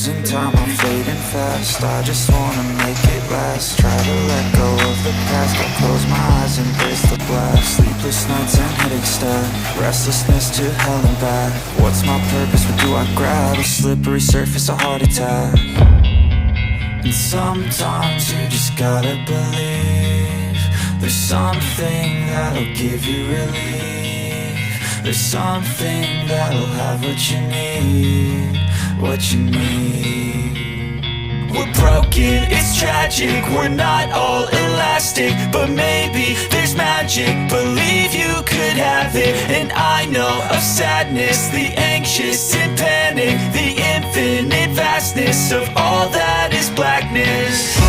losing time, I'm fading fast. I just wanna make it last. Try to let go of the past. I close my eyes, embrace the blast. Sleepless nights and headache stack. Restlessness to hell and back. What's my purpose, what do I grab? A slippery surface, a heart attack. And sometimes you just gotta believe there's something that'll give you relief. There's something that'll have what you need, what you need. We're broken, it's tragic, we're not all elastic, but maybe there's magic, believe you could have it. And I know of sadness, the anxious and panic, the infinite vastness of all that is blackness.